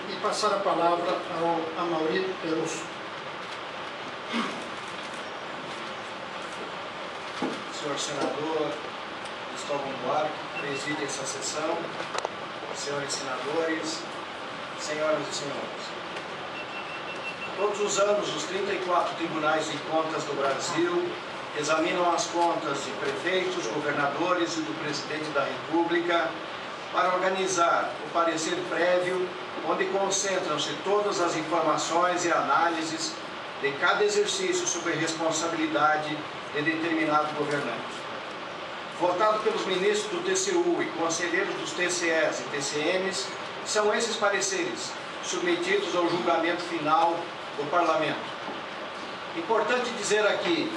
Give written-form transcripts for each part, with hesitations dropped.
e passar a palavra ao Amaury Perusso. Senhor senador Cristóvão Buarque, preside essa sessão, senhores senadores, senhoras e senhores. Todos os anos, os 34 tribunais de contas do Brasil examinam as contas de prefeitos, governadores e do presidente da República para organizar o parecer prévio, onde concentram-se todas as informações e análises de cada exercício sobre a responsabilidade de determinado governante. Votado pelos ministros do TCU e conselheiros dos TCEs e TCMs, são esses pareceres submetidos ao julgamento final do Parlamento. Importante dizer aqui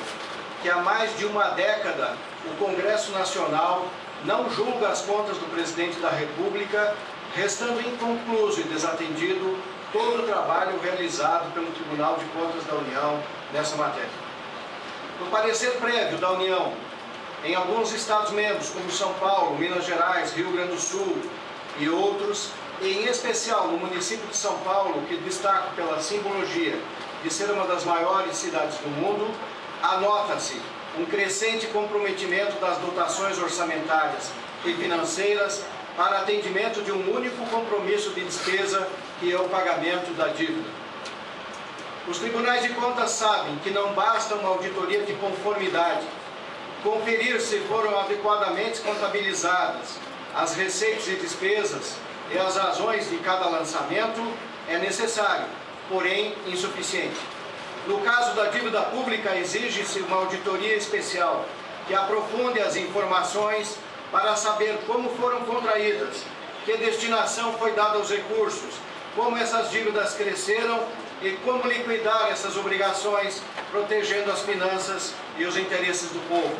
que há mais de uma década o Congresso Nacional não julga as contas do presidente da República, restando inconcluso e desatendido todo o trabalho realizado pelo Tribunal de Contas da União nessa matéria. No parecer prévio da União, em alguns Estados-membros, como São Paulo, Minas Gerais, Rio Grande do Sul e outros, e em especial no município de São Paulo, que destaco pela simbologia de ser uma das maiores cidades do mundo, anota-se um crescente comprometimento das dotações orçamentárias e financeiras para atendimento de um único compromisso de despesa, que é o pagamento da dívida. Os tribunais de contas sabem que não basta uma auditoria de conformidade, conferir se foram adequadamente contabilizadas as receitas e despesas e as razões de cada lançamento é necessário, porém insuficiente. No caso da dívida pública, exige-se uma auditoria especial que aprofunde as informações para saber como foram contraídas, que destinação foi dada aos recursos, como essas dívidas cresceram e como liquidar essas obrigações, protegendo as finanças e os interesses do povo.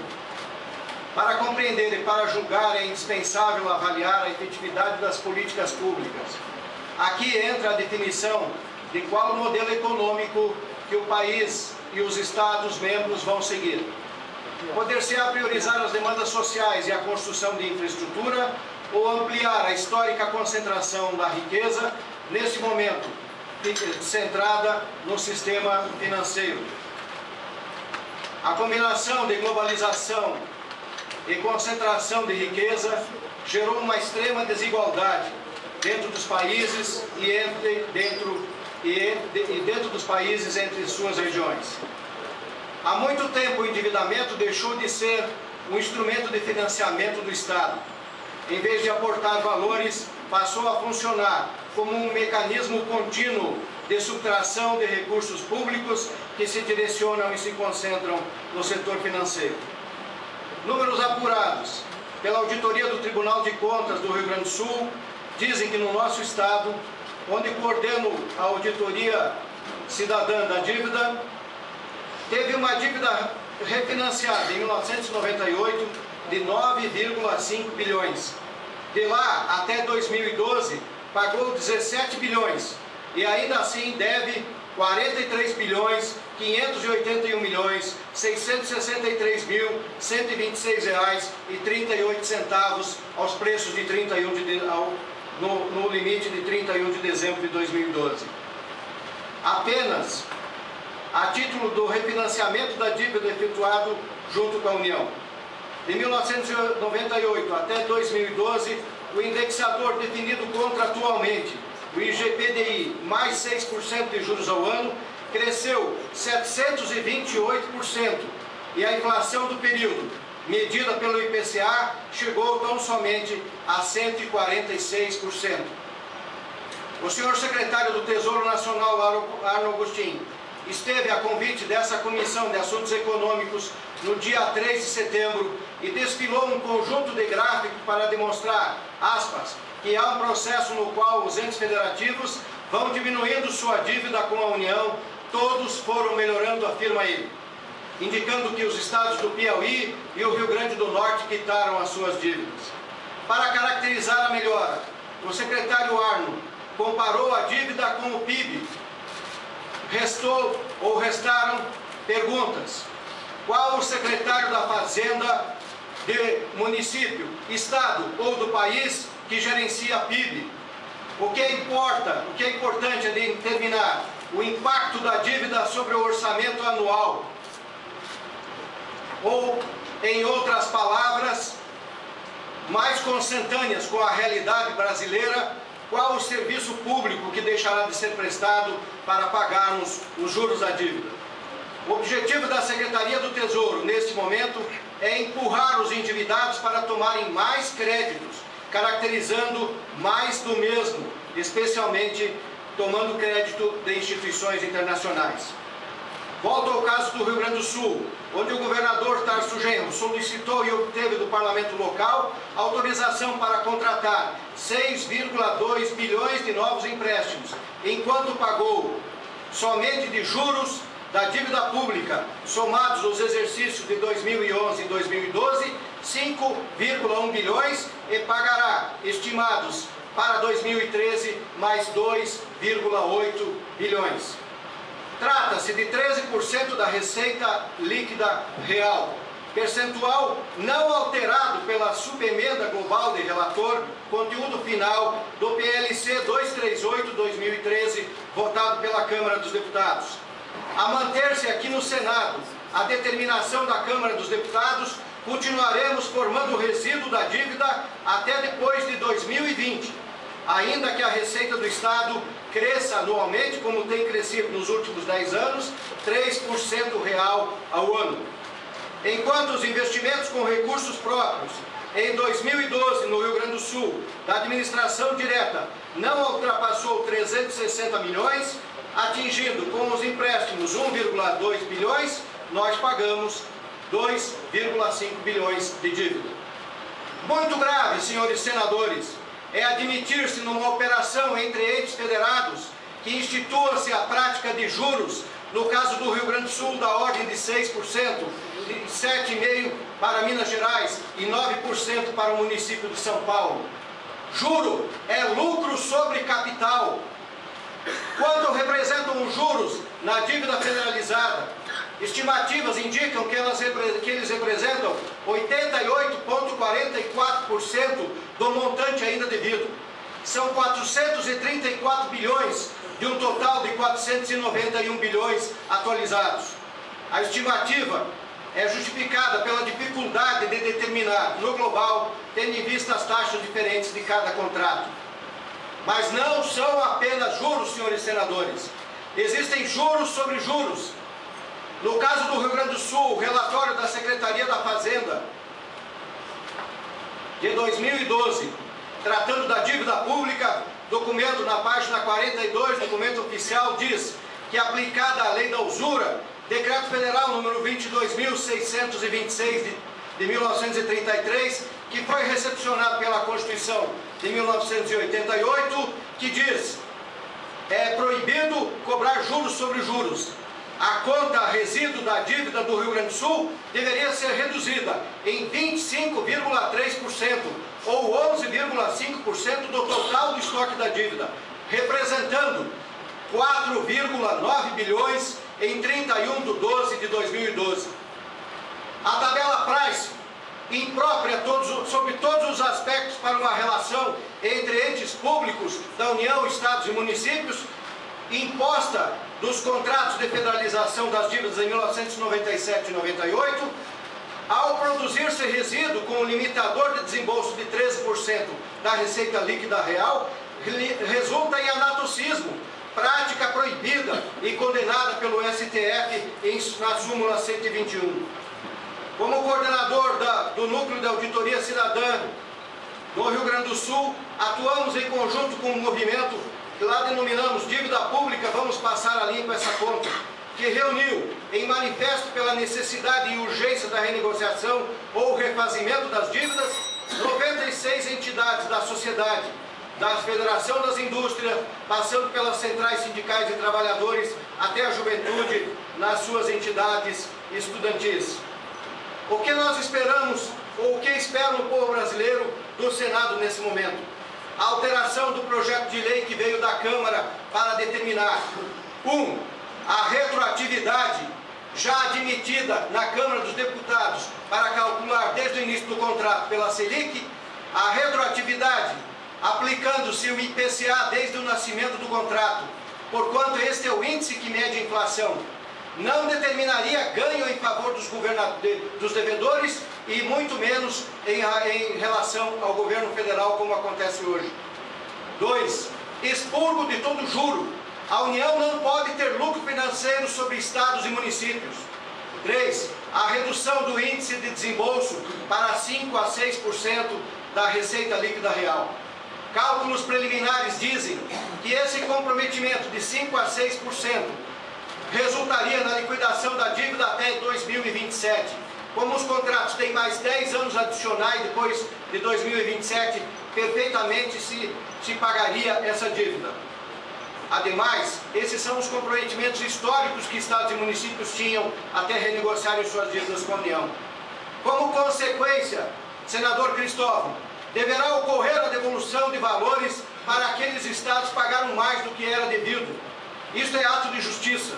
Para compreender e para julgar é indispensável avaliar a efetividade das políticas públicas. Aqui entra a definição de qual o modelo econômico que o país e os Estados-membros vão seguir. Poder-se-á priorizar as demandas sociais e a construção de infraestrutura ou ampliar a histórica concentração da riqueza, neste momento centrada no sistema financeiro. A combinação de globalização e concentração de riqueza gerou uma extrema desigualdade dentro dos países dentro dos países entre suas regiões. Há muito tempo o endividamento deixou de ser um instrumento de financiamento do Estado. Em vez de aportar valores, passou a funcionar como um mecanismo contínuo de subtração de recursos públicos que se direcionam e se concentram no setor financeiro. Números apurados pela auditoria do Tribunal de Contas do Rio Grande do Sul dizem que no nosso estado, onde coordeno a auditoria cidadã da dívida, teve uma dívida refinanciada em 1998 de 9,5 bilhões. De lá até 2012, pagou 17 bilhões e ainda assim deve 43 bilhões 581 milhões 663 mil 126 reais e 38 centavos aos preços de no limite de 31 de dezembro de 2012. Apenas a título do refinanciamento da dívida efetuado junto com a União. De 1998 até 2012, o indexador definido contratualmente, o IGPDI, mais 6% de juros ao ano, cresceu 728% e a inflação do período, medida pelo IPCA, chegou tão somente a 146%. O senhor secretário do Tesouro Nacional, Arno Agostinho, esteve a convite dessa Comissão de Assuntos Econômicos no dia 3 de setembro e desfilou um conjunto de gráficos para demonstrar, aspas, que há um processo no qual os entes federativos vão diminuindo sua dívida com a União, todos foram melhorando, afirma ele, indicando que os estados do Piauí e o Rio Grande do Norte quitaram as suas dívidas. Para caracterizar a melhora, o secretário Arno comparou a dívida com o PIB. Restaram perguntas. Qual o secretário da Fazenda de município, estado ou do país que gerencia PIB? O que é importante é determinar o impacto da dívida sobre o orçamento anual. Ou, em outras palavras, mais consentâneas com a realidade brasileira, qual o serviço público que deixará de ser prestado para pagarmos os juros da dívida. O objetivo da Secretaria do Tesouro, neste momento, é empurrar os endividados para tomarem mais créditos, caracterizando mais do mesmo, especialmente tomando crédito de instituições internacionais. Volto ao caso do Rio Grande do Sul, onde o governador Tarso Genro solicitou e obteve do parlamento local autorização para contratar 6,2 bilhões de novos empréstimos, enquanto pagou somente de juros da dívida pública, somados nos exercícios de 2011 e 2012, 5,1 bilhões e pagará, estimados para 2013, mais 2,8 bilhões. Trata-se de 13% da receita líquida real, percentual não alterado pela subemenda global de relator, conteúdo final do PLC 238/2013, votado pela Câmara dos Deputados. A manter-se aqui no Senado a determinação da Câmara dos Deputados, continuaremos formando o resíduo da dívida até depois de 2020, ainda que a receita do Estado cresça anualmente, como tem crescido nos últimos 10 anos, 3% real ao ano. Enquanto os investimentos com recursos próprios em 2012 no Rio Grande do Sul, da administração direta, não ultrapassou 360 milhões, atingindo com os empréstimos 1,2 bilhões, nós pagamos 2,5 bilhões de dívida. Muito grave, senhores senadores, é admitir-se numa operação entre entes federados que institua-se a prática de juros, no caso do Rio Grande do Sul, da ordem de 6%, de 7,5% para Minas Gerais e 9% para o município de São Paulo. Juro é lucro sobre capital. Quanto representam os juros na dívida federalizada? Estimativas indicam que eles representam 88,44% do montante ainda devido. São 434 bilhões de um total de 491 bilhões atualizados. A estimativa é justificada pela dificuldade de determinar no global, tendo em vista as taxas diferentes de cada contrato. Mas não são apenas juros, senhores senadores. Existem juros sobre juros. No caso do Rio Grande do Sul, o relatório da Secretaria da Fazenda de 2012, tratando da dívida pública, documento na página 42, documento oficial, diz que, aplicada a lei da usura, Decreto Federal número 22.626 de 1933, que foi recepcionado pela Constituição de 1988, que diz: é proibido cobrar juros sobre juros. A conta resíduo da dívida do Rio Grande do Sul deveria ser reduzida em 25,3% ou 11,5% do total do estoque da dívida, representando 4,9 bilhões em 31/12/2012. A tabela Price, imprópria sobre todos os aspectos para uma relação entre entes públicos da União, Estados e municípios, imposta dos contratos de federalização das dívidas em 1997 e 98, ao produzir-se resíduo com um limitador de desembolso de 13% da receita líquida real, resulta em anatocismo, prática proibida e condenada pelo STF na súmula 121. Como coordenador do Núcleo de Auditoria Cidadã do Rio Grande do Sul, atuamos em conjunto com o movimento que lá denominamos Dívida Pública, vamos passar a limpo essa conta, que reuniu, em manifesto pela necessidade e urgência da renegociação ou refazimento das dívidas, 96 entidades da sociedade, da Federação das Indústrias, passando pelas centrais sindicais de trabalhadores, até a juventude nas suas entidades estudantis. O que nós esperamos, ou o que espera o povo brasileiro do Senado nesse momento? A alteração do projeto de lei que veio da Câmara para determinar: 1. A retroatividade já admitida na Câmara dos Deputados para calcular desde o início do contrato pela Selic, a retroatividade aplicando-se o IPCA desde o nascimento do contrato, porquanto este é o índice que mede a inflação, não determinaria ganho em favor dos devedores e muito menos em relação ao governo federal, como acontece hoje. 2. Expurgo de todo juro. A União não pode ter lucro financeiro sobre estados e municípios. 3. A redução do índice de desembolso para 5 a 6% da receita líquida real. Cálculos preliminares dizem que esse comprometimento de 5 a 6% resultaria na liquidação da dívida até 2027. Como os contratos têm mais 10 anos adicionais depois de 2027, perfeitamente se pagaria essa dívida. Ademais, esses são os comprometimentos históricos que estados e municípios tinham até renegociarem suas dívidas com a União. Como consequência, senador Cristóvão, deverá ocorrer a devolução de valores para aqueles estados que pagaram mais do que era devido. Isto é ato de justiça.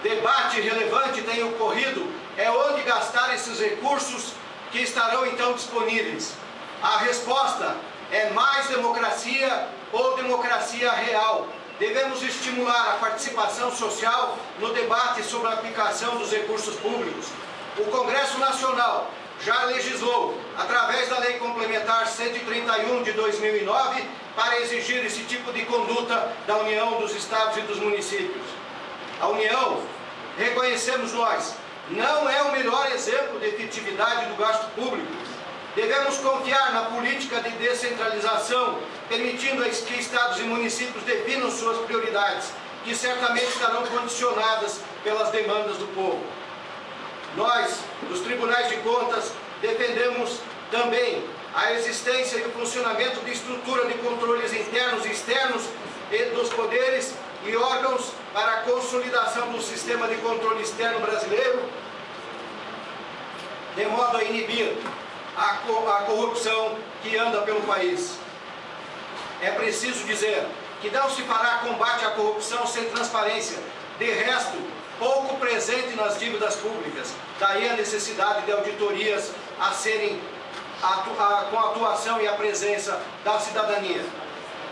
Debate relevante tem ocorrido é onde gastar esses recursos que estarão então disponíveis. A resposta é mais democracia ou democracia real. Devemos estimular a participação social no debate sobre a aplicação dos recursos públicos. O Congresso Nacional já legislou, através da Lei Complementar 131 de 2009, para exigir esse tipo de conduta da União, dos estados e dos municípios. A União, reconhecemos nós, não é o melhor exemplo de efetividade do gasto público. Devemos confiar na política de descentralização, permitindo que estados e municípios definam suas prioridades, que certamente estarão condicionadas pelas demandas do povo. Nós, dos tribunais de contas, defendemos também a existência e o funcionamento de estrutura de controles internos e externos dos poderes e órgãos para a consolidação do sistema de controle externo brasileiro, de modo a inibir a corrupção que anda pelo país. É preciso dizer que não se fará combate à corrupção sem transparência. De resto, pouco presente nas dívidas públicas. Daí a necessidade de auditorias a serem com a atuação e a presença da cidadania.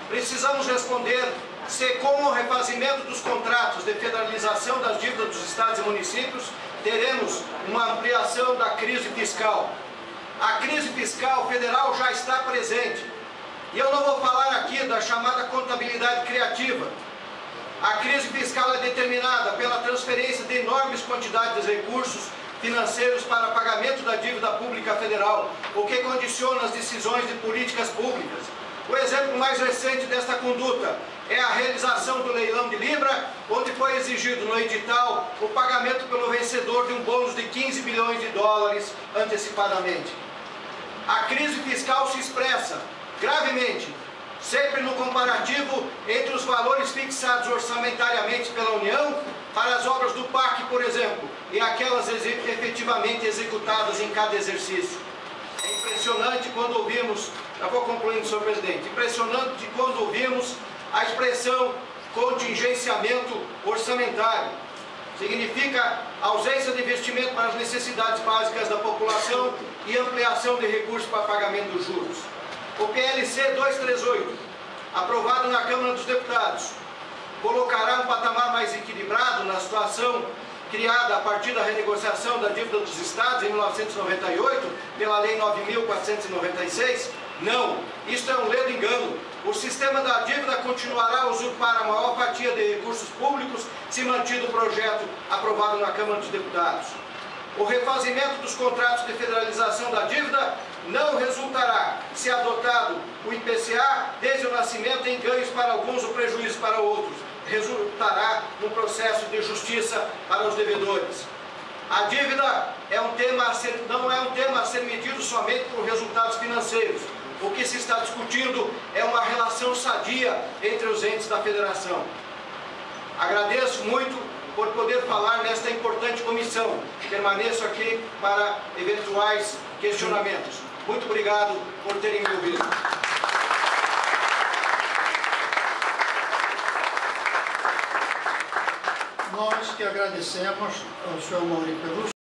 Precisamos responder se com o refazimento dos contratos de federalização das dívidas dos estados e municípios teremos uma ampliação da crise fiscal. A crise fiscal federal já está presente. E eu não vou falar aqui da chamada contabilidade criativa. A crise fiscal é determinada pela transferência de enormes quantidades de recursos financeiros para pagamento da dívida pública federal, o que condiciona as decisões de políticas públicas. O exemplo mais recente desta conduta é a realização do leilão de Libra, onde foi exigido no edital o pagamento pelo vencedor de um bônus de 15 bilhões de dólares antecipadamente. A crise fiscal se expressa gravemente sempre no comparativo entre os valores fixados orçamentariamente pela União para as obras do PAC, por exemplo, e aquelas efetivamente executadas em cada exercício. É impressionante quando ouvimos, já vou concluindo, senhor presidente, impressionante quando ouvimos a expressão contingenciamento orçamentário. Significa ausência de investimento para as necessidades básicas da população e ampliação de recursos para pagamento dos juros. O PLC 238, aprovado na Câmara dos Deputados, colocará um patamar mais equilibrado na situação criada a partir da renegociação da dívida dos estados em 1998, pela Lei 9.496? Não, isto é um ledo engano. O sistema da dívida continuará a usurpar a maior fatia de recursos públicos se mantido o projeto aprovado na Câmara dos Deputados. O refazimento dos contratos de federalização da dívida não resultará, se adotado o IPCA, desde o nascimento, em ganhos para alguns ou prejuízos para outros. Resultará num processo de justiça para os devedores. A dívida não é um tema a ser medido somente por resultados financeiros. O que se está discutindo é uma relação sadia entre os entes da federação. Agradeço muito por poder falar nesta importante comissão. Permaneço aqui para eventuais questionamentos. Muito obrigado por terem me ouvido. Nós que agradecemos ao senhor Mauri Peluso.